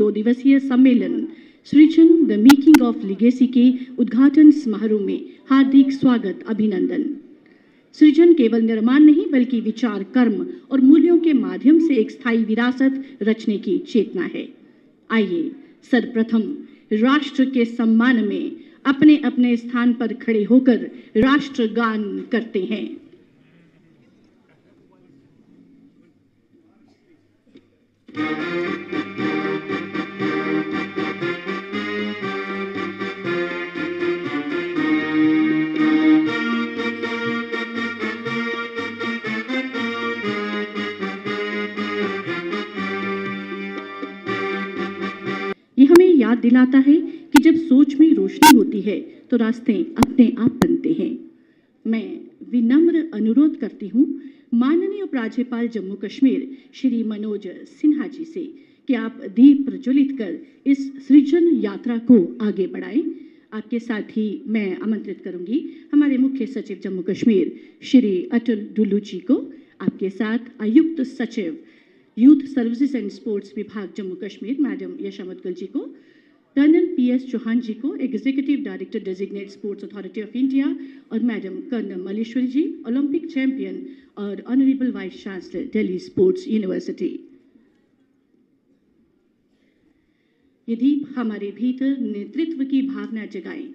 2 दिवसीय सम्मेलन सृजन द मेकिंग ऑफ लिगेसी के उद्घाटन समारोह में हार्दिक स्वागत अभिनंदन। सृजन केवल निर्माण नहीं बल्कि विचार, कर्म और मूल्यों के माध्यम से एक स्थायी विरासत रचने की चेतना है। आइए सर्वप्रथम राष्ट्र के सम्मान में अपने अपने स्थान पर खड़े होकर राष्ट्रगान करते हैं। ये हमें याद दिलाता है कि जब सोच में रोशनी होती है तो रास्ते अपने आप बनते हैं। मैं विनम्र अनुरोध करती हूँ माननीय उपराज्यपाल जम्मू कश्मीर श्री मनोज सिन्हा जी से कि आप दीप प्रज्वलित कर इस सृजन यात्रा को आगे बढ़ाएं। आपके साथ ही मैं आमंत्रित करूंगी हमारे मुख्य सचिव जम्मू कश्मीर श्री अटल डुल्लू जी को, आपके साथ आयुक्त सचिव यूथ सर्विसेज एंड स्पोर्ट्स विभाग जम्मू कश्मीर मैडम यशा मुदगल जी को, कर्नल PS चौहान जी को, executive director designate sports authority of India, और मैडम कर्नल मल्लेश्वरी जी, ओलंपिक चैंपियन और honourable vice chancellor Delhi sports university. ये दीप हमारे भीतर नेतृत्व की भावना जगाएं,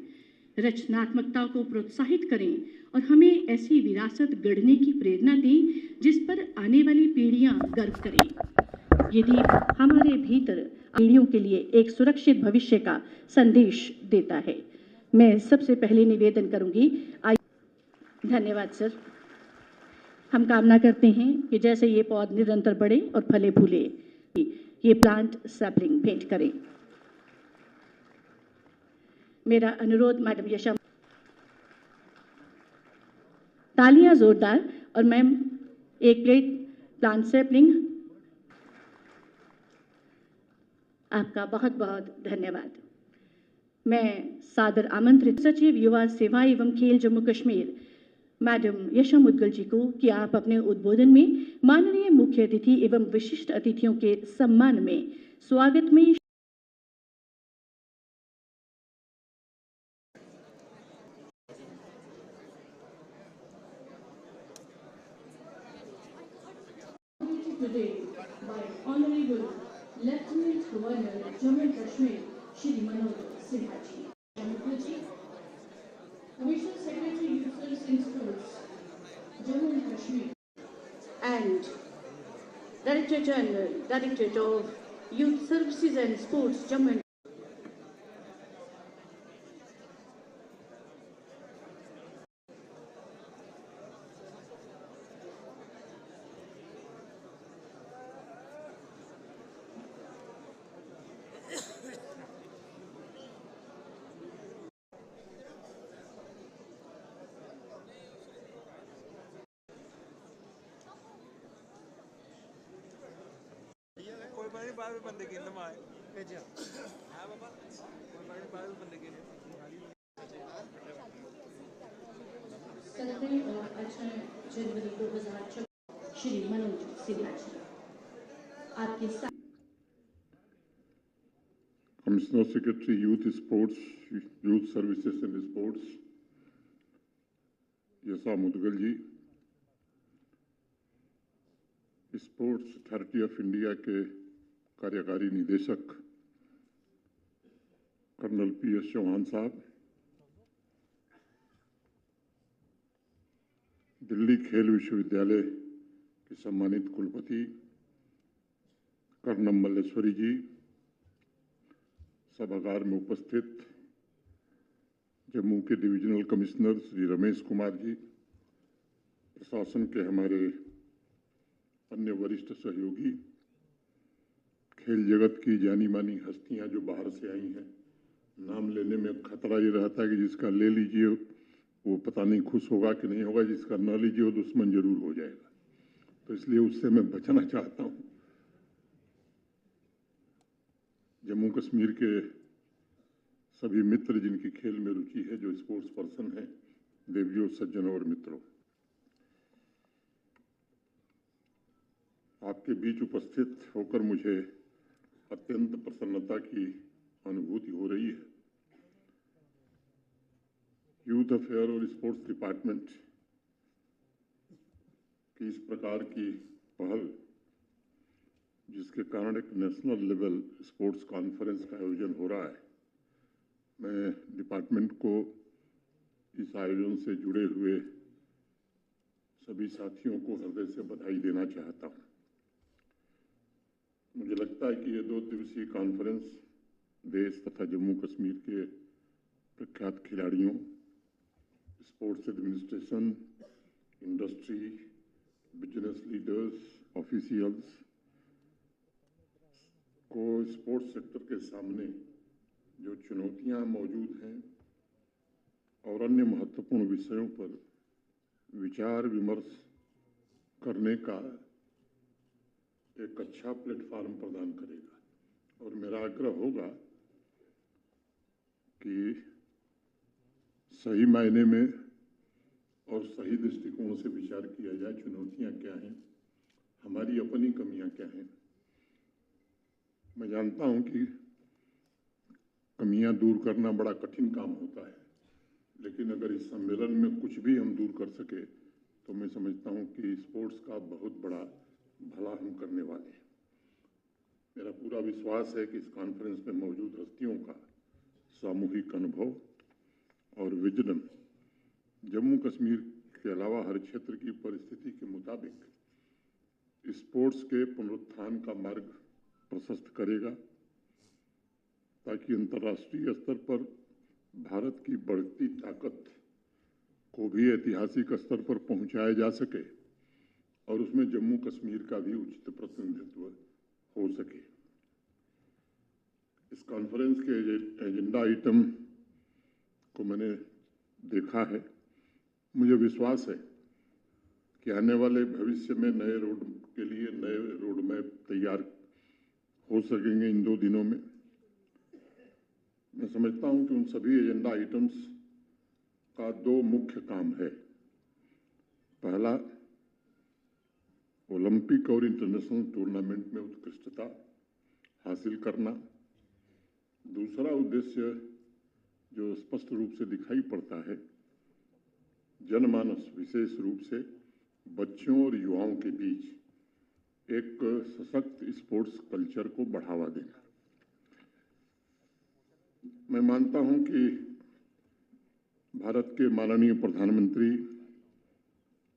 रचनात्मकता को प्रोत्साहित करें और हमें ऐसी विरासत गढ़ने की प्रेरणा दें जिस पर आने वाली पीढ़ियां गर्व करें। ये दीप हमारे भीतर पीढ़ियों के लिए एक सुरक्षित भविष्य का संदेश देता है। मैं सबसे पहले निवेदन करूंगी। धन्यवाद सर। हम कामना करते हैं कि जैसे ये पौध निरंतर बढ़े और फले फूले, ये प्लांट सैपलिंग भेंट करें। मेरा अनुरोध मैडम यशा, तालियां जोरदार, और मैम एक प्लेट प्लांट सैपलिंग। आपका बहुत बहुत धन्यवाद। मैं सादर आमंत्रित सचिव युवा सेवा एवं खेल जम्मू कश्मीर मैडम यशा मुदगल जी को कि आप अपने उद्बोधन में माननीय मुख्य अतिथि एवं विशिष्ट अतिथियों के सम्मान में स्वागत में today by Honorable Lieutenant Governor Jammu and Kashmir Shri Manoj Sinha ji, Commissioner Secretary Youth Services and Sports Jammu and Kashmir, and Director General, Directorate of Youth Services and Sports Jammu and बंदे की नमाज भेजा हां बाबा कोई बात बंदे की 17 और 18 जनवरी 2024 श्री मनोज सिन्हा जी आपके साथ। Commissioner secretary youth sports, youth services and sports Yasha Mudgal ji, sports authority of India के कार्यकारी निदेशक कर्नल PS चौहान साहब, दिल्ली खेल विश्वविद्यालय के सम्मानित कुलपति कर्नल मल्लेश्वरी जी, सभागार में उपस्थित जम्मू के डिविजनल कमिश्नर श्री रमेश कुमार जी, प्रशासन के हमारे अन्य वरिष्ठ सहयोगी, खेल जगत की जानी मानी हस्तियां जो बाहर से आई हैं, नाम लेने में खतरा ये रहता है कि जिसका ले लीजिए वो पता नहीं खुश होगा कि नहीं होगा, जिसका न लीजिए वो दुश्मन जरूर हो जाएगा, तो इसलिए उससे मैं बचना चाहता हूं। जम्मू कश्मीर के सभी मित्र जिनकी खेल में रुचि है, जो स्पोर्ट्स पर्सन हैं, देवियों, सज्जनों और मित्रों, आपके बीच उपस्थित होकर मुझे अत्यंत प्रसन्नता की अनुभूति हो रही है। यूथ अफेयर और स्पोर्ट्स डिपार्टमेंट की इस प्रकार की पहल, जिसके कारण एक नेशनल लेवल स्पोर्ट्स कॉन्फ्रेंस का आयोजन हो रहा है, मैं डिपार्टमेंट को इस आयोजन से जुड़े हुए सभी साथियों को हृदय से बधाई देना चाहता हूं। मुझे लगता है कि ये 2 दिवसीय कॉन्फ्रेंस देश तथा जम्मू कश्मीर के प्रख्यात खिलाड़ियों, sports administration, industry, business leaders, officials को स्पोर्ट्स सेक्टर के सामने जो चुनौतियां मौजूद हैं और अन्य महत्वपूर्ण विषयों पर विचार विमर्श करने का एक अच्छा प्लेटफॉर्म प्रदान करेगा। और मेरा आग्रह होगा कि सही मायने में और सही दृष्टिकोण से विचार किया जाए, चुनौतियां क्या हैं, हमारी अपनी कमियां क्या हैं। मैं जानता हूं कि कमियां दूर करना बड़ा कठिन काम होता है, लेकिन अगर इस सम्मेलन में कुछ भी हम दूर कर सके तो मैं समझता हूं कि स्पोर्ट्स का बहुत बड़ा भला हम करने वाले हैं। मेरा पूरा विश्वास है कि इस कॉन्फ्रेंस में मौजूद हस्तियों का सामूहिक अनुभव और विजन जम्मू कश्मीर के अलावा हर क्षेत्र की परिस्थिति के मुताबिक स्पोर्ट्स के पुनरुत्थान का मार्ग प्रशस्त करेगा, ताकि अंतर्राष्ट्रीय स्तर पर भारत की बढ़ती ताकत को भी ऐतिहासिक स्तर पर पहुंचाया जा सके और उसमें जम्मू कश्मीर का भी उचित प्रतिनिधित्व हो सके। इस कॉन्फ्रेंस के एजेंडा आइटम को मैंने देखा है। मुझे विश्वास है कि आने वाले भविष्य में नए रोड मैप तैयार हो सकेंगे इन 2 दिनों में। मैं समझता हूं कि उन सभी एजेंडा आइटम्स का 2 मुख्य काम है। पहला, ओलंपिक और इंटरनेशनल टूर्नामेंट में उत्कृष्टता हासिल करना। दूसरा उद्देश्य जो स्पष्ट रूप से दिखाई पड़ता है, जनमानस विशेष रूप से बच्चों और युवाओं के बीच एक सशक्त स्पोर्ट्स कल्चर को बढ़ावा देना। मैं मानता हूं कि भारत के माननीय प्रधानमंत्री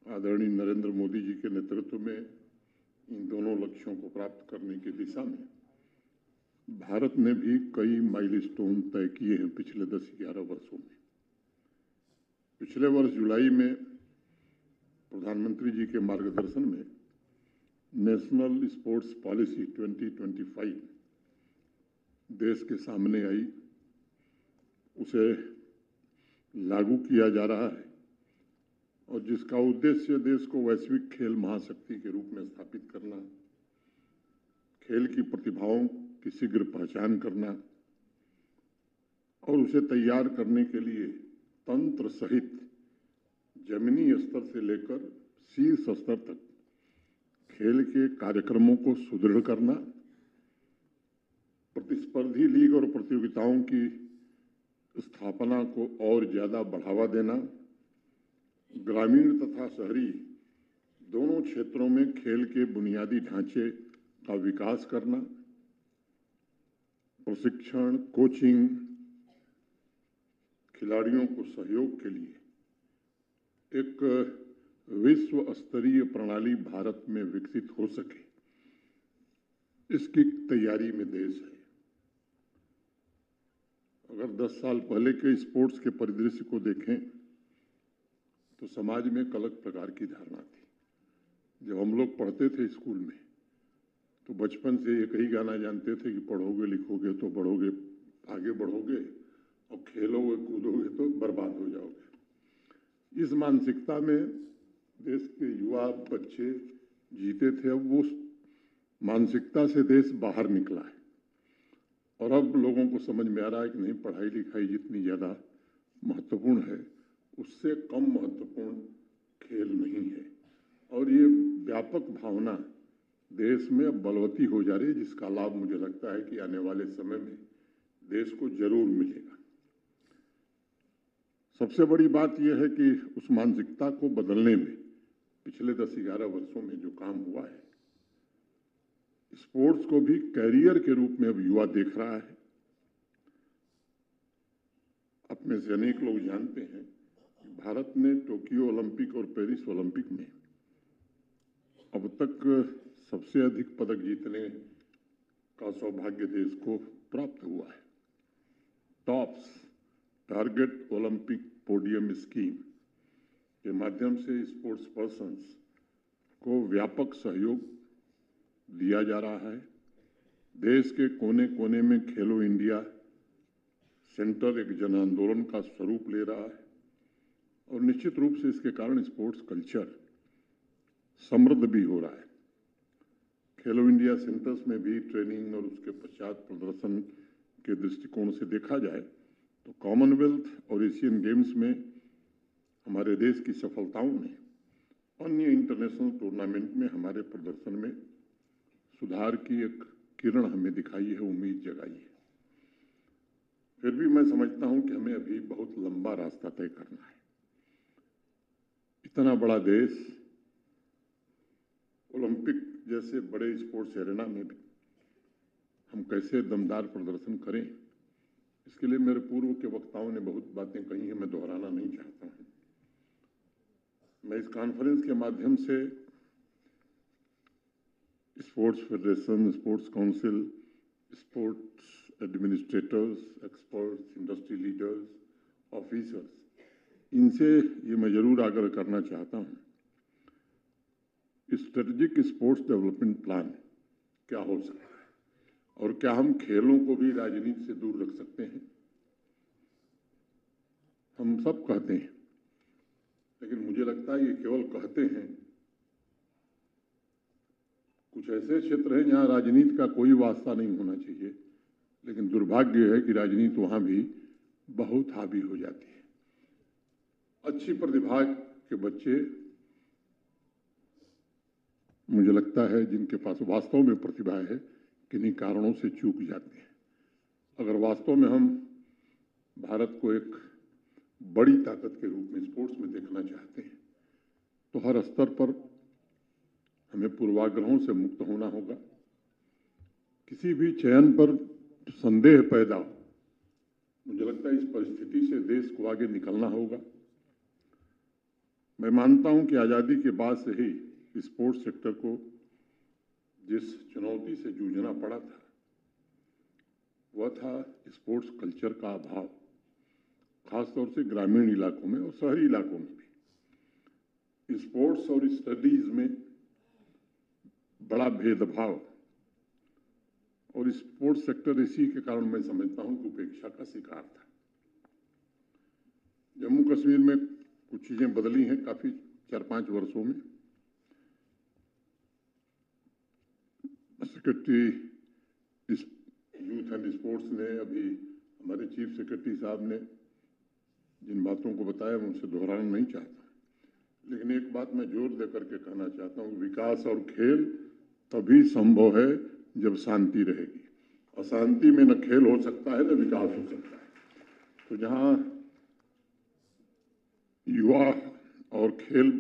आदरणीय नरेंद्र मोदी जी के नेतृत्व में इन दोनों लक्ष्यों को प्राप्त करने की दिशा में भारत ने भी कई माइलस्टोन तय किए हैं पिछले 10-11 वर्षों में। पिछले वर्ष जुलाई में प्रधानमंत्री जी के मार्गदर्शन में नेशनल स्पोर्ट्स पॉलिसी 2025 देश के सामने आई, उसे लागू किया जा रहा है और जिसका उद्देश्य देश को वैश्विक खेल महाशक्ति के रूप में स्थापित करना, खेल की प्रतिभाओं की शीघ्र पहचान करना और उसे तैयार करने के लिए तंत्र सहित जमीनी स्तर से लेकर शीर्ष स्तर तक खेल के कार्यक्रमों को सुदृढ़ करना, प्रतिस्पर्धी लीग और प्रतियोगिताओं की स्थापना को और ज्यादा बढ़ावा देना, ग्रामीण तथा शहरी दोनों क्षेत्रों में खेल के बुनियादी ढांचे का विकास करना, प्रशिक्षण, कोचिंग, खिलाड़ियों को सहयोग के लिए एक विश्व स्तरीय प्रणाली भारत में विकसित हो सके, इसकी तैयारी में देश है। अगर 10 साल पहले के स्पोर्ट्स के परिदृश्य को देखें तो समाज में एक अलग प्रकार की धारणा थी। जब हम लोग पढ़ते थे स्कूल में तो बचपन से एक ही गाना जानते थे कि पढ़ोगे लिखोगे तो बढ़ोगे, आगे बढ़ोगे और खेलोगे कूदोगे तो बर्बाद हो जाओगे। इस मानसिकता में देश के युवा बच्चे जीते थे। अब वो मानसिकता से देश बाहर निकला है और अब लोगों को समझ में आ रहा है कि नहीं, पढ़ाई लिखाई जितनी ज़्यादा महत्वपूर्ण है उससे कम महत्वपूर्ण खेल नहीं है। और ये व्यापक भावना देश में अब बलवती हो जा रही है, जिसका लाभ मुझे लगता है कि आने वाले समय में देश को जरूर मिलेगा। सबसे बड़ी बात यह है कि उस मानसिकता को बदलने में पिछले 10-11 वर्षों में जो काम हुआ है, स्पोर्ट्स को भी कैरियर के रूप में अब युवा देख रहा है। अपने से अनेक लोग जानते हैं कि भारत ने टोक्यो ओलंपिक और पेरिस ओलंपिक में अब तक सबसे अधिक पदक जीतने का सौभाग्य देश को प्राप्त हुआ है। Tops target Olympic podium scheme के माध्यम से स्पोर्ट्स पर्सन्स को व्यापक सहयोग दिया जा रहा है। देश के कोने कोने में खेलो इंडिया सेंटर एक जन आंदोलन का स्वरूप ले रहा है और निश्चित रूप से इसके कारण स्पोर्ट्स कल्चर समृद्ध भी हो रहा है। खेलो इंडिया सेंटर्स में भी ट्रेनिंग और उसके पश्चात प्रदर्शन के दृष्टिकोण से देखा जाए तो कॉमनवेल्थ और एशियन गेम्स में हमारे देश की सफलताओं ने अन्य इंटरनेशनल टूर्नामेंट में हमारे प्रदर्शन में सुधार की एक किरण हमें दिखाई है, उम्मीद जगाई है। फिर भी मैं समझता हूं कि हमें अभी बहुत लंबा रास्ता तय करना है। इतना बड़ा देश ओलंपिक जैसे बड़े स्पोर्ट्स एरेना में भी हम कैसे दमदार प्रदर्शन करें, इसके लिए मेरे पूर्व के वक्ताओं ने बहुत बातें कही हैं, मैं दोहराना नहीं चाहता हूं। मैं इस कॉन्फ्रेंस के माध्यम से sports federation, sports council, sports administrators, experts, industry leaders, officers, इनसे ये मैं जरूर आग्रह करना चाहता हूं, स्ट्रेटेजिक स्पोर्ट्स डेवलपमेंट प्लान क्या हो सकता है और क्या हम खेलों को भी राजनीति से दूर रख सकते हैं। हम सब कहते हैं, लेकिन मुझे लगता है ये केवल कहते हैं। कुछ ऐसे क्षेत्र हैं जहां राजनीति का कोई वास्ता नहीं होना चाहिए, लेकिन दुर्भाग्य है कि राजनीति वहां भी बहुत हावी हो जाती है। अच्छी प्रतिभा के बच्चे, मुझे लगता है जिनके पास वास्तव में प्रतिभा है, किन्हीं कारणों से चूक जाते हैं। अगर वास्तव में हम भारत को एक बड़ी ताकत के रूप में स्पोर्ट्स में देखना चाहते हैं तो हर स्तर पर हमें पूर्वाग्रहों से मुक्त होना होगा। किसी भी चयन पर संदेह पैदा हो, मुझे लगता है इस परिस्थिति से देश को आगे निकलना होगा। मैं मानता हूं कि आज़ादी के बाद से ही स्पोर्ट्स सेक्टर को जिस चुनौती से जूझना पड़ा था, वह था स्पोर्ट्स कल्चर का अभाव, खासतौर से ग्रामीण इलाकों में और शहरी इलाकों में भी। स्पोर्ट्स और स्टडीज में बड़ा भेदभाव और स्पोर्ट्स सेक्टर इसी के कारण मैं समझता हूं कि उपेक्षा का शिकार था। जम्मू कश्मीर में कुछ चीजें बदली हैं काफी 4-5 वर्षों में। सेक्रेटरी यूथ एंड स्पोर्ट्स ने, अभी हमारे चीफ सेक्रेटरी साहब ने जिन बातों को बताया मैं उनसे दोहराना नहीं चाहता, लेकिन एक बात मैं जोर देकर के कहना चाहता हूं, विकास और खेल तभी संभव है जब शांति रहेगी। अशांति में न खेल हो सकता है न विकास हो सकता है। तो जहां युवा और खेल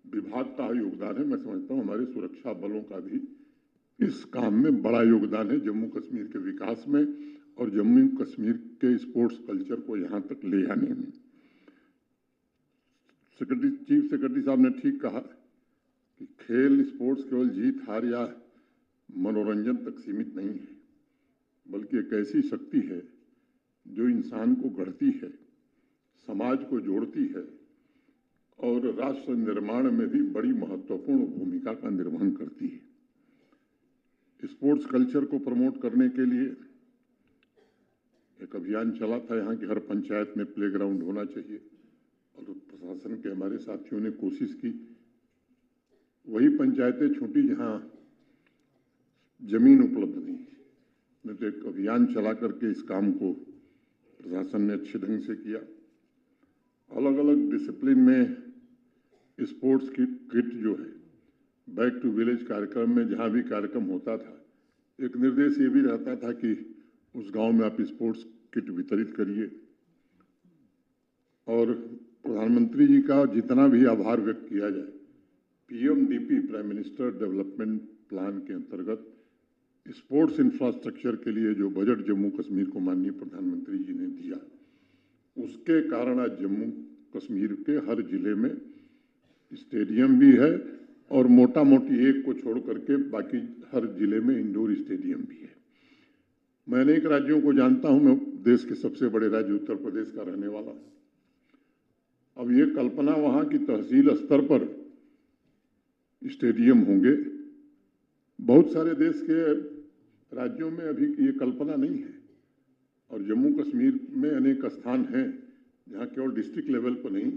विभाग का योगदान है, मैं समझता हूं हमारे सुरक्षा बलों का भी इस काम में बड़ा योगदान है जम्मू कश्मीर के विकास में और जम्मू कश्मीर के स्पोर्ट्स कल्चर को यहां तक ले आने में। चीफ सेक्रेटरी साहब ने ठीक कहा कि खेल स्पोर्ट्स केवल जीत हार या मनोरंजन तक सीमित नहीं है, बल्कि एक ऐसी शक्ति है जो इंसान को गढ़ती है, समाज को जोड़ती है और राष्ट्र निर्माण में भी बड़ी महत्वपूर्ण भूमिका का निर्वहन करती है। स्पोर्ट्स कल्चर को प्रमोट करने के लिए एक अभियान चला था यहाँ की हर पंचायत में प्लेग्राउंड होना चाहिए, और प्रशासन के हमारे साथियों ने कोशिश की। वही पंचायतें छूटी जहाँ जमीन उपलब्ध नहीं थी। नहीं तो एक अभियान चला करके इस काम को प्रशासन ने अच्छे ढंग से किया। अलग अलग डिसिप्लिन में स्पोर्ट्स की किट जो है बैक टू विलेज कार्यक्रम में जहाँ भी कार्यक्रम होता था, एक निर्देश ये भी रहता था कि उस गांव में आप स्पोर्ट्स किट वितरित करिए। और प्रधानमंत्री जी का जितना भी आभार व्यक्त किया जाए, PMDP, prime minister development plan के अंतर्गत स्पोर्ट्स इंफ्रास्ट्रक्चर के लिए जो बजट जम्मू कश्मीर को माननीय प्रधानमंत्री जी ने दिया, उसके कारण आज जम्मू कश्मीर के हर जिले में स्टेडियम भी है और मोटा मोटी एक को छोड़ करके बाकी हर जिले में इंडोर स्टेडियम भी है। मैं अनेक राज्यों को जानता हूं, मैं देश के सबसे बड़े राज्य उत्तर प्रदेश का रहने वाला हूं। अब ये कल्पना वहां की तहसील स्तर पर स्टेडियम होंगे, बहुत सारे देश के राज्यों में अभी ये कल्पना नहीं है। और जम्मू कश्मीर में अनेक स्थान हैं जहां केवल डिस्ट्रिक्ट लेवल पर नहीं,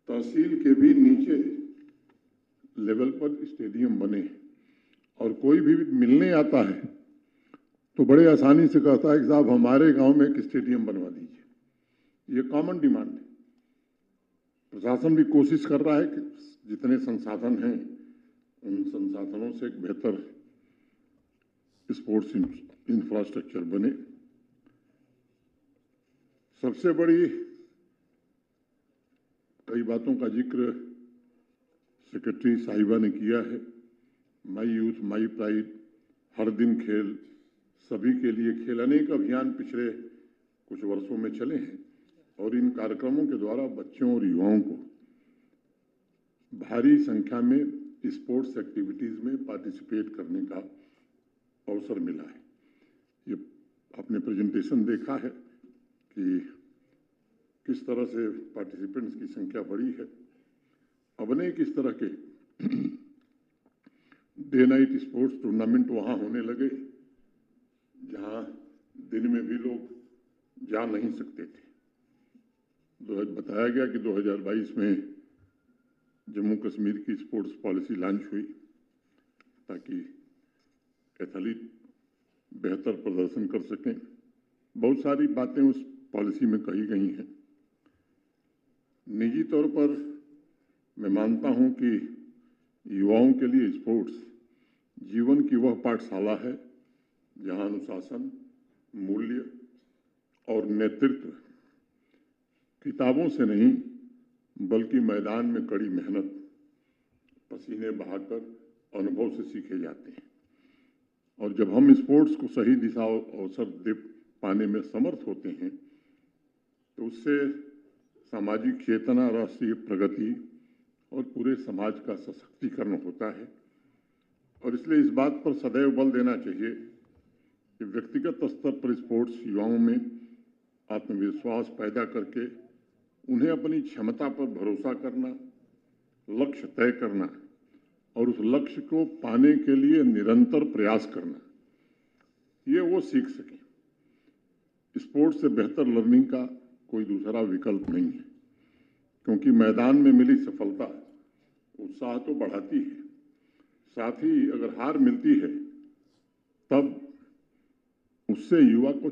तहसील के भी नीचे लेवल पर स्टेडियम बने हैं। और कोई भी मिलने आता है तो बड़े आसानी से कहता है कि साहब हमारे गांव में एक स्टेडियम बनवा दीजिए। ये कॉमन डिमांड है। प्रशासन भी कोशिश कर रहा है कि जितने संसाधन हैं उन संसाधनों से एक बेहतर स्पोर्ट्स इंफ्रास्ट्रक्चर बने। सबसे बड़ी कई बातों का जिक्र सेक्रेटरी साहिबा ने किया है। माई यूथ माई प्राइड, हर दिन खेल, सभी के लिए खेल, अनेक अभियान पिछले कुछ वर्षों में चले हैं और इन कार्यक्रमों के द्वारा बच्चों और युवाओं को भारी संख्या में स्पोर्ट्स एक्टिविटीज में पार्टिसिपेट करने का अवसर मिला है। ये आपने प्रेजेंटेशन देखा है कि किस तरह से पार्टिसिपेंट्स की संख्या बढ़ी है। अब अनेक इस तरह के डे नाइट स्पोर्ट्स टूर्नामेंट वहाँ होने लगे जहाँ दिन में भी लोग जा नहीं सकते थे। बताया गया कि 2022 में जम्मू कश्मीर की स्पोर्ट्स पॉलिसी लॉन्च हुई ताकि एथलीट बेहतर प्रदर्शन कर सकें। बहुत सारी बातें उस पॉलिसी में कही गई हैं। निजी तौर पर मैं मानता हूं कि युवाओं के लिए स्पोर्ट्स जीवन की वह पाठशाला है जहां अनुशासन, मूल्य और नेतृत्व किताबों से नहीं बल्कि मैदान में कड़ी मेहनत, पसीने बहाकर अनुभव से सीखे जाते हैं। और जब हम स्पोर्ट्स को सही दिशा और अवसर दे पाने में समर्थ होते हैं तो उससे सामाजिक चेतना, राष्ट्रीय प्रगति और पूरे समाज का सशक्तिकरण होता है। और इसलिए इस बात पर सदैव बल देना चाहिए कि व्यक्तिगत स्तर पर स्पोर्ट्स युवाओं में आत्मविश्वास पैदा करके उन्हें अपनी क्षमता पर भरोसा करना, लक्ष्य तय करना और उस लक्ष्य को पाने के लिए निरंतर प्रयास करना, ये वो सीख सकें। स्पोर्ट्स से बेहतर लर्निंग का कोई दूसरा विकल्प नहीं है, क्योंकि मैदान में मिली सफलता उत्साह तो बढ़ाती है, साथ ही अगर हार मिलती है तब उससे युवा की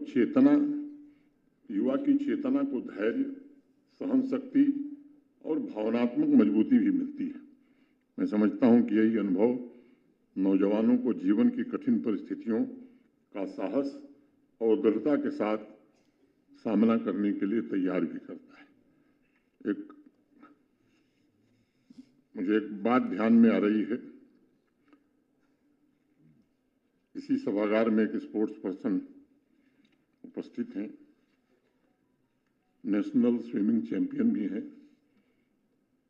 चेतना को धैर्य, सहन शक्ति और भावनात्मक मजबूती भी मिलती है। मैं समझता हूं कि यही अनुभव नौजवानों को जीवन की कठिन परिस्थितियों का साहस और दृढ़ता के साथ सामना करने के लिए तैयार भी करता है। मुझे एक बात ध्यान में आ रही है। इसी सभागार में एक स्पोर्ट्स पर्सन उपस्थित हैं, नेशनल स्विमिंग चैंपियन भी हैं,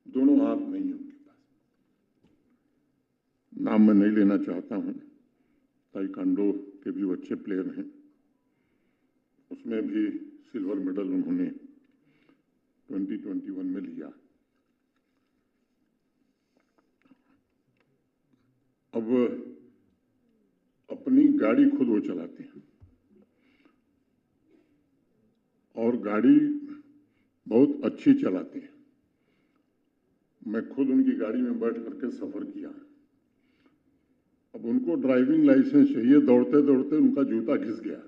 दोनों हाथ नहीं है उनके पास। नाम मैं नहीं लेना चाहता हूं। ताइक्वांडो के भी अच्छे प्लेयर हैं, उसमें भी सिल्वर मेडल उन्होंने 2021 में लिया। अब अपनी गाड़ी खुद वो चलाते हैं और गाड़ी बहुत अच्छी चलाते हैं। मैं खुद उनकी गाड़ी में बैठ करके सफर किया। अब उनको ड्राइविंग लाइसेंस चाहिए, दौड़ते दौड़ते उनका जूता घिस गया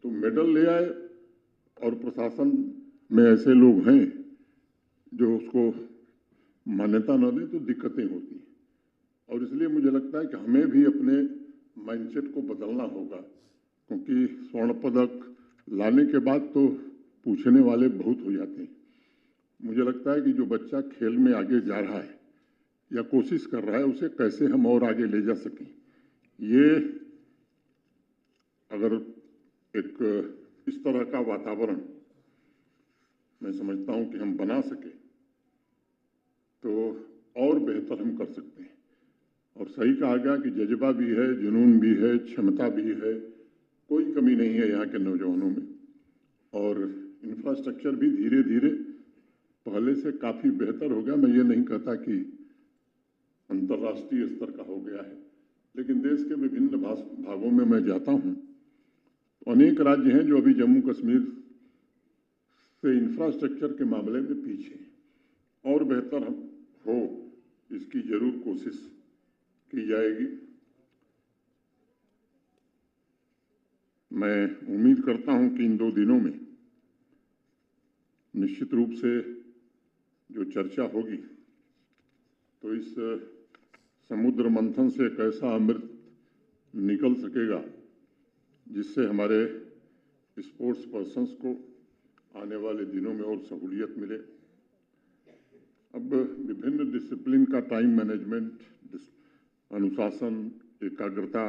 तो मेडल ले आए। और प्रशासन में ऐसे लोग हैं जो उसको मान्यता न दें तो दिक्कतें होती हैं। और इसलिए मुझे लगता है कि हमें भी अपने माइंडसेट को बदलना होगा, क्योंकि स्वर्ण पदक लाने के बाद तो पूछने वाले बहुत हो जाते हैं। मुझे लगता है कि जो बच्चा खेल में आगे जा रहा है या कोशिश कर रहा है, उसे कैसे हम और आगे ले जा सकें, ये अगर एक इस तरह का वातावरण मैं समझता हूं कि हम बना सके तो और बेहतर हम कर सकते हैं। और सही कहा गया कि जज्बा भी है, जुनून भी है, क्षमता भी है, कोई कमी नहीं है यहाँ के नौजवानों में। और इंफ्रास्ट्रक्चर भी धीरे धीरे पहले से काफ़ी बेहतर हो गया। मैं ये नहीं कहता कि अंतर्राष्ट्रीय स्तर का हो गया है, लेकिन देश के विभिन्न भागों में मैं जाता हूँ, अनेक राज्य हैं जो अभी जम्मू कश्मीर से इंफ्रास्ट्रक्चर के मामले में पीछे हैं। और बेहतर हो इसकी जरूर कोशिश की जाएगी। मैं उम्मीद करता हूं कि इन 2 दिनों में निश्चित रूप से जो चर्चा होगी तो इस समुद्र मंथन से एक ऐसा अमृत निकल सकेगा जिससे हमारे स्पोर्ट्स पर्सन्स को आने वाले दिनों में और सहूलियत मिले। अब विभिन्न डिसिप्लिन का टाइम मैनेजमेंट, अनुशासन, एकाग्रता,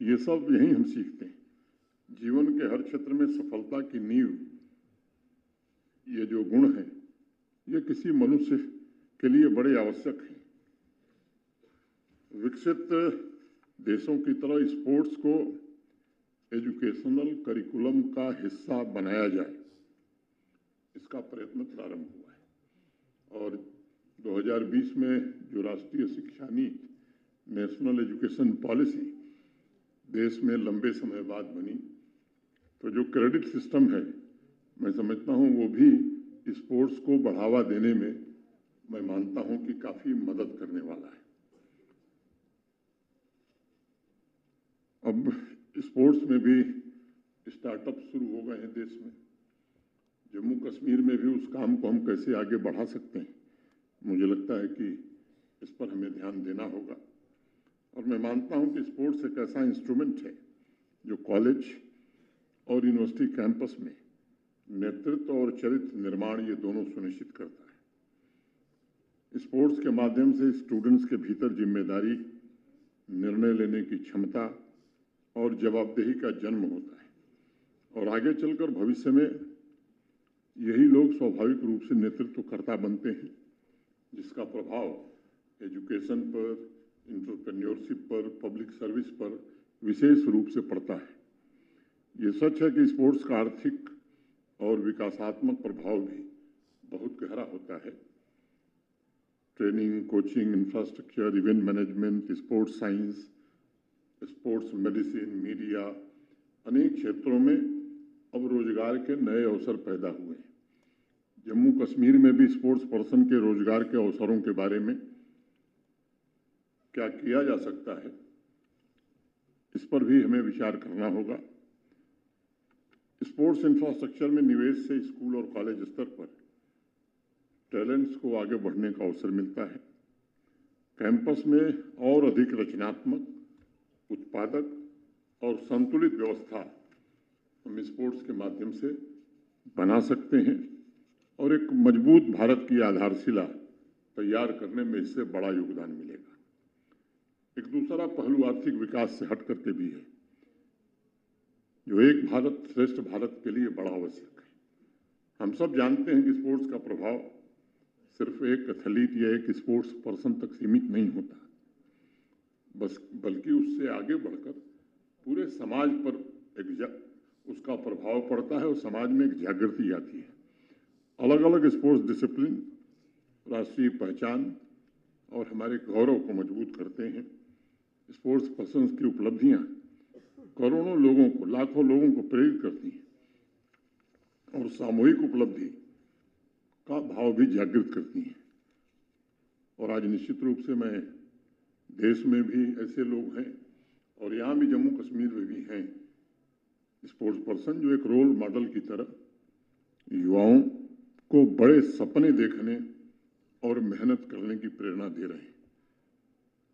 ये सब यहीं हम सीखते हैं। जीवन के हर क्षेत्र में सफलता की नींव, ये जो गुण हैं, ये किसी मनुष्य के लिए बड़े आवश्यक हैं। विकसित देशों की तरह स्पोर्ट्स को एजुकेशनल करिकुलम का हिस्सा बनाया जाए, इसका प्रयत्न प्रारंभ हुआ है। और 2020 में जो राष्ट्रीय शिक्षा नीति, नेशनल एजुकेशन पॉलिसी देश में लंबे समय बाद बनी, तो जो क्रेडिट सिस्टम है, मैं समझता हूं वो भी स्पोर्ट्स को बढ़ावा देने में मैं मानता हूं कि काफी मदद करने वाला है। अब स्पोर्ट्स में भी स्टार्टअप शुरू हो गए हैं देश में। जम्मू कश्मीर में भी उस काम को हम कैसे आगे बढ़ा सकते हैं, मुझे लगता है कि इस पर हमें ध्यान देना होगा। और मैं मानता हूं कि स्पोर्ट्स एक ऐसा इंस्ट्रूमेंट है जो कॉलेज और यूनिवर्सिटी कैंपस में नेतृत्व और चरित्र निर्माण, ये दोनों सुनिश्चित करता है। स्पोर्ट्स के माध्यम से स्टूडेंट्स के भीतर जिम्मेदारी, निर्णय लेने की क्षमता और जवाबदेही का जन्म होता है। और आगे चलकर भविष्य में यही लोग स्वाभाविक रूप से नेतृत्वकर्ता बनते हैं, जिसका प्रभाव एजुकेशन पर, एंटरप्रेन्योरशिप पर, पब्लिक सर्विस पर विशेष रूप से पड़ता है। ये सच है कि स्पोर्ट्स का आर्थिक और विकासात्मक प्रभाव भी बहुत गहरा होता है। Training, coaching, infrastructure, event management, sports science, sports medicine, media, अनेक क्षेत्रों में अब रोजगार के नए अवसर पैदा हुए हैं। जम्मू कश्मीर में भी स्पोर्ट्स पर्सन के रोजगार के अवसरों के बारे में क्या किया जा सकता है, इस पर भी हमें विचार करना होगा। स्पोर्ट्स इंफ्रास्ट्रक्चर में निवेश से स्कूल और कॉलेज स्तर पर टैलेंट्स को आगे बढ़ने का अवसर मिलता है। कैंपस में और अधिक रचनात्मक, उत्पादक और संतुलित व्यवस्था हम स्पोर्ट्स के माध्यम से बना सकते हैं और एक मजबूत भारत की आधारशिला तैयार करने में इससे बड़ा योगदान मिलेगा। एक दूसरा पहलू आर्थिक विकास से हट करके भी है, जो एक भारत श्रेष्ठ भारत के लिए बड़ा आवश्यक है। हम सब जानते हैं कि स्पोर्ट्स का प्रभाव सिर्फ एक एथलीट या एक स्पोर्ट्स पर्सन तक सीमित नहीं होता, बल्कि उससे आगे बढ़कर पूरे समाज पर उसका प्रभाव पड़ता है और समाज में एक जागृति आती है। अलग अलग स्पोर्ट्स डिसिप्लिन राष्ट्रीय पहचान और हमारे गौरव को मजबूत करते हैं। स्पोर्ट्स पर्सन की उपलब्धियां करोड़ों लोगों को, लाखों लोगों को प्रेरित करती हैं और सामूहिक उपलब्धि का भाव भी जागृत करती हैं। और आज निश्चित रूप से मैं देश में भी ऐसे लोग हैं और यहाँ भी जम्मू कश्मीर में भी हैं स्पोर्ट्स पर्सन जो एक रोल मॉडल की तरह युवाओं को बड़े सपने देखने और मेहनत करने की प्रेरणा दे रहे हैं।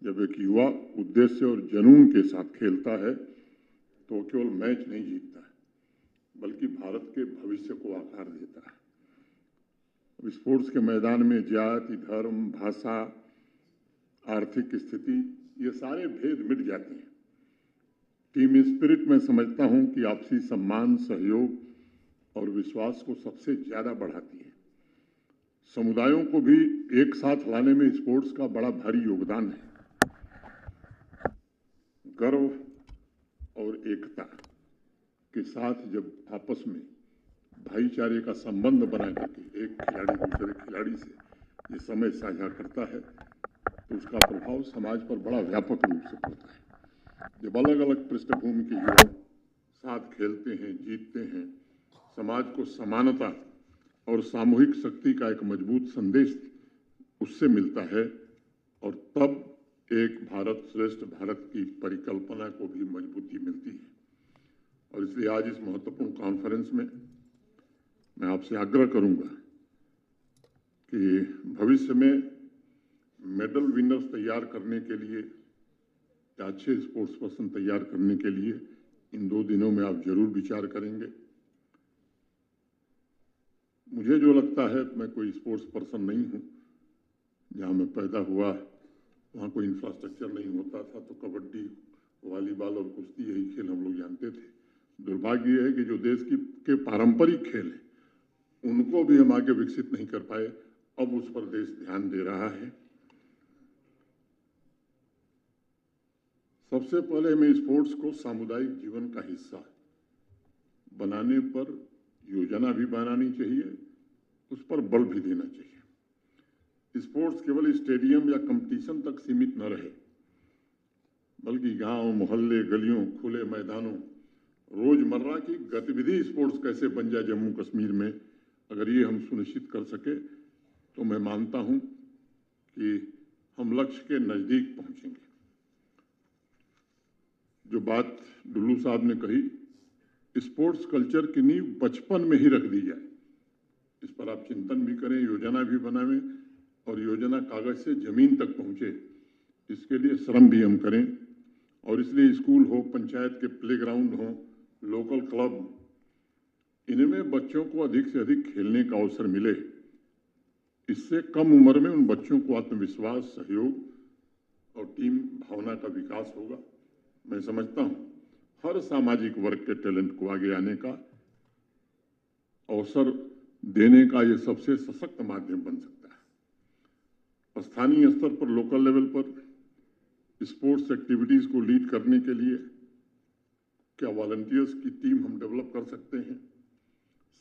जब एक युवा उद्देश्य और जुनून के साथ खेलता है तो वो केवल मैच नहीं जीतता है, बल्कि भारत के भविष्य को आकार देता है। स्पोर्ट्स के मैदान में जाति, धर्म, भाषा, आर्थिक स्थिति, ये सारे भेद मिट जाते हैं। टीम स्पिरिट में समझता हूं कि आपसी सम्मान, सहयोग और विश्वास को सबसे ज्यादा बढ़ाती है। समुदायों को भी एक साथ लाने में स्पोर्ट्स का बड़ा भारी योगदान है। गर्व और एकता के साथ जब आपस में भाईचारे का संबंध बना करके एक खिलाड़ी दूसरे खिलाड़ी से ये समय साझा करता है तो उसका प्रभाव समाज पर बड़ा व्यापक रूप से पड़ता है। जब अलग अलग पृष्ठभूमि के युवा साथ खेलते हैं, जीतते हैं, समाज को समानता और सामूहिक शक्ति का एक मजबूत संदेश उससे मिलता है और तब एक भारत श्रेष्ठ भारत की परिकल्पना को भी मजबूती मिलती है। और इसलिए आज इस महत्वपूर्ण कॉन्फ्रेंस में मैं आपसे आग्रह करूंगा कि भविष्य में मेडल विनर्स तैयार करने के लिए या अच्छे स्पोर्ट्स पर्सन तैयार करने के लिए इन 2 दिनों में आप जरूर विचार करेंगे। मुझे जो लगता है, मैं कोई स्पोर्ट्स पर्सन नहीं हूं। जहां मैं पैदा हुआ वहाँ कोई इंफ्रास्ट्रक्चर नहीं होता था, तो कबड्डी, वॉलीबॉल और कुश्ती यही खेल हम लोग जानते थे। दुर्भाग्य यह है कि जो देश के पारंपरिक खेल हैं उनको भी हम आगे विकसित नहीं कर पाए। अब उस पर देश ध्यान दे रहा है। सबसे पहले हमें स्पोर्ट्स को सामुदायिक जीवन का हिस्सा बनाने पर योजना भी बनानी चाहिए, उस पर बल भी देना चाहिए। स्पोर्ट्स केवल स्टेडियम या कंपटीशन तक सीमित न रहे, बल्कि गांव, मोहल्ले, गलियों, खुले मैदानों, रोजमर्रा की गतिविधि स्पोर्ट्स कैसे बन जाए जम्मू कश्मीर में, अगर ये हम सुनिश्चित कर सके तो मैं मानता हूं कि हम लक्ष्य के नजदीक पहुंचेंगे। जो बात डुल्लू साहब ने कही, स्पोर्ट्स कल्चर की नींव बचपन में ही रख दी जाए, इस पर आप चिंतन भी करें, योजना भी बनाएं और योजना कागज से जमीन तक पहुंचे, इसके लिए श्रम भी हम करें। और इसलिए स्कूल हो, पंचायत के प्लेग्राउंड हो, लोकल क्लब, इनमें बच्चों को अधिक से अधिक खेलने का अवसर मिले। इससे कम उम्र में उन बच्चों को आत्मविश्वास, सहयोग और टीम भावना का विकास होगा। मैं समझता हूं हर सामाजिक वर्ग के टैलेंट को आगे आने का अवसर देने का ये सबसे सशक्त माध्यम बन सकता है। स्थानीय स्तर पर, लोकल लेवल पर स्पोर्ट्स एक्टिविटीज को लीड करने के लिए क्या वॉलंटियर्स की टीम हम डेवलप कर सकते हैं?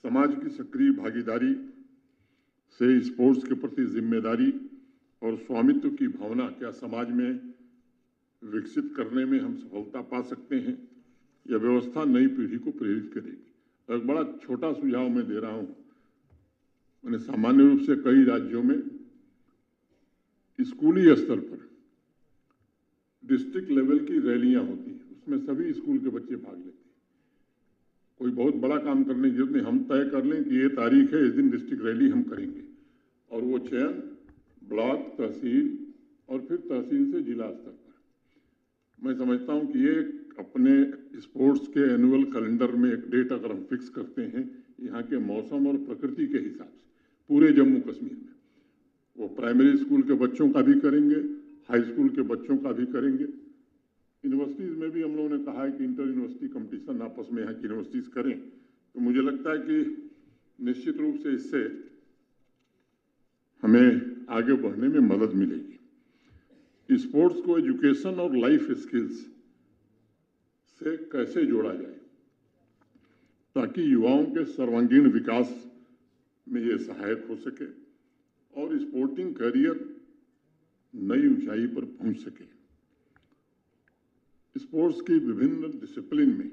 समाज की सक्रिय भागीदारी से स्पोर्ट्स के प्रति जिम्मेदारी और स्वामित्व की भावना क्या समाज में विकसित करने में हम सफलता पा सकते हैं? यह व्यवस्था नई पीढ़ी को प्रेरित करेगी। एक बड़ा छोटा सुझाव मैं दे रहा हूं। मैंने सामान्य रूप से कई राज्यों में स्कूली स्तर पर डिस्ट्रिक्ट लेवल की रैलियां होती हैं, उसमें सभी स्कूल के बच्चे भाग लेते हैं। कोई बहुत बड़ा काम करने की जरूरत नहीं, हम तय कर लें कि ये तारीख है, इस दिन डिस्ट्रिक्ट रैली हम करेंगे, और वो चयन ब्लॉक, तहसील और फिर तहसील से जिला स्तर पर। मैं समझता हूं कि ये अपने स्पोर्ट्स के एनुअल कैलेंडर में एक डेट अगर हम फिक्स करते हैं यहाँ के मौसम और प्रकृति के हिसाब से पूरे जम्मू कश्मीर में, वो प्राइमरी स्कूल के बच्चों का भी करेंगे, हाई स्कूल के बच्चों का भी करेंगे। यूनिवर्सिटीज़ में भी हम लोगों ने कहा है कि इंटर यूनिवर्सिटी कंपटीशन आपस में यहाँ की यूनिवर्सिटीज़ करें, तो मुझे लगता है कि निश्चित रूप से इससे हमें आगे बढ़ने में मदद मिलेगी। स्पोर्ट्स को एजुकेशन और लाइफ स्किल्स से कैसे जोड़ा जाए ताकि युवाओं के सर्वांगीण विकास में ये सहायक हो सके और स्पोर्टिंग करियर नई ऊंचाई पर पहुंच सके। स्पोर्ट्स की विभिन्न डिसिप्लिन में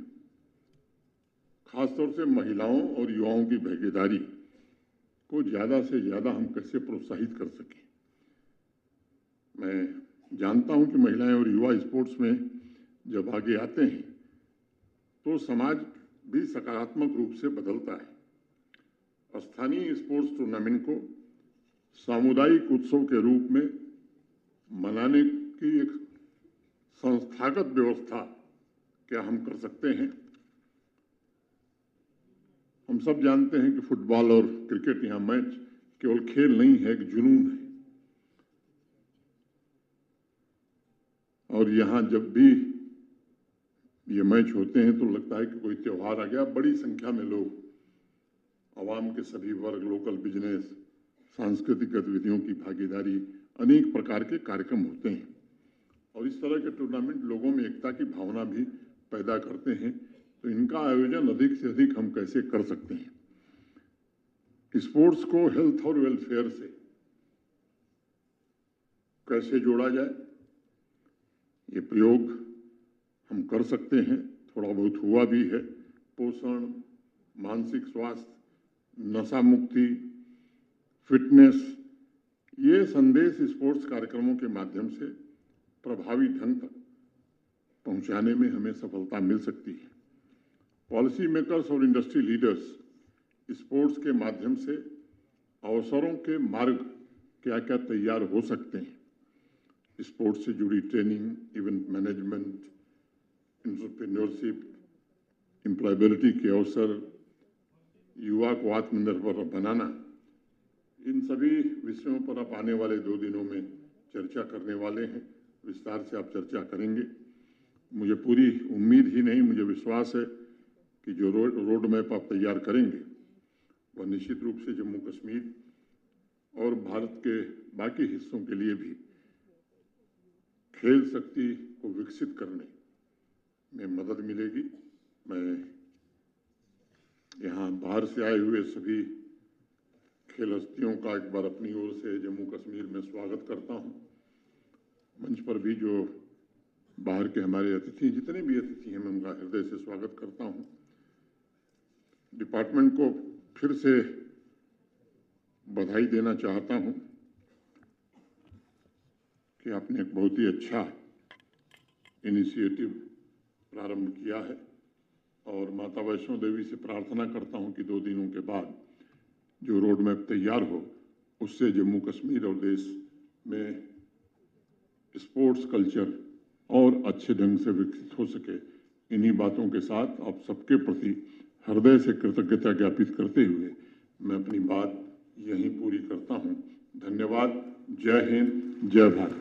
खासतौर से महिलाओं और युवाओं की भागीदारी को ज्यादा से ज्यादा हम कैसे प्रोत्साहित कर सकें। मैं जानता हूं कि महिलाएं और युवा स्पोर्ट्स में जब आगे आते हैं तो समाज भी सकारात्मक रूप से बदलता है। स्थानीय स्पोर्ट्स टूर्नामेंट को सामुदायिक उत्सव के रूप में मनाने की एक संस्थागत व्यवस्था क्या हम कर सकते हैं? हम सब जानते हैं कि फुटबॉल और क्रिकेट यहाँ मैच केवल खेल नहीं है, एक जुनून है। और यहाँ जब भी ये मैच होते हैं तो लगता है कि कोई त्योहार आ गया। बड़ी संख्या में लोग, आवाम के सभी वर्ग, लोकल बिजनेस, सांस्कृतिक गतिविधियों की भागीदारी, अनेक प्रकार के कार्यक्रम होते हैं और इस तरह के टूर्नामेंट लोगों में एकता की भावना भी पैदा करते हैं। तो इनका आयोजन अधिक से अधिक हम कैसे कर सकते हैं? स्पोर्ट्स को हेल्थ और वेलफेयर से कैसे जोड़ा जाए, ये प्रयोग हम कर सकते हैं। थोड़ा बहुत हुआ भी है। पोषण, मानसिक स्वास्थ्य, नशा मुक्ति, फिटनेस, ये संदेश स्पोर्ट्स कार्यक्रमों के माध्यम से प्रभावी ढंग तक पहुंचाने में हमें सफलता मिल सकती है। पॉलिसी मेकर्स और इंडस्ट्री लीडर्स स्पोर्ट्स के माध्यम से अवसरों के मार्ग क्या क्या तैयार हो सकते हैं। स्पोर्ट्स से जुड़ी training, event management, entrepreneurship, employability के अवसर, युवा को आत्मनिर्भर बनाना, इन सभी विषयों पर आप आने वाले 2 दिनों में चर्चा करने वाले हैं। विस्तार से आप चर्चा करेंगे। मुझे पूरी उम्मीद ही नहीं, मुझे विश्वास है कि जो रोड मैप आप तैयार करेंगे वह निश्चित रूप से जम्मू कश्मीर और भारत के बाकी हिस्सों के लिए भी खेल शक्ति को विकसित करने में मदद मिलेगी। मैं यहाँ बाहर से आए हुए सभी खेल हस्तियों का एक बार अपनी ओर से जम्मू कश्मीर में स्वागत करता हूँ। मंच पर भी जो बाहर के हमारे अतिथि, जितने भी अतिथि हैं, मैं उनका हृदय से स्वागत करता हूँ। डिपार्टमेंट को फिर से बधाई देना चाहता हूँ कि आपने एक बहुत ही अच्छा इनिशिएटिव प्रारंभ किया है और माता वैष्णो देवी से प्रार्थना करता हूँ कि 2 दिनों के बाद जो रोड मैप तैयार हो, उससे जम्मू कश्मीर और देश में स्पोर्ट्स कल्चर और अच्छे ढंग से विकसित हो सके। इन्हीं बातों के साथ आप सबके प्रति हृदय से कृतज्ञता ज्ञापित करते हुए मैं अपनी बात यहीं पूरी करता हूं। धन्यवाद। जय हिंद, जय भारत।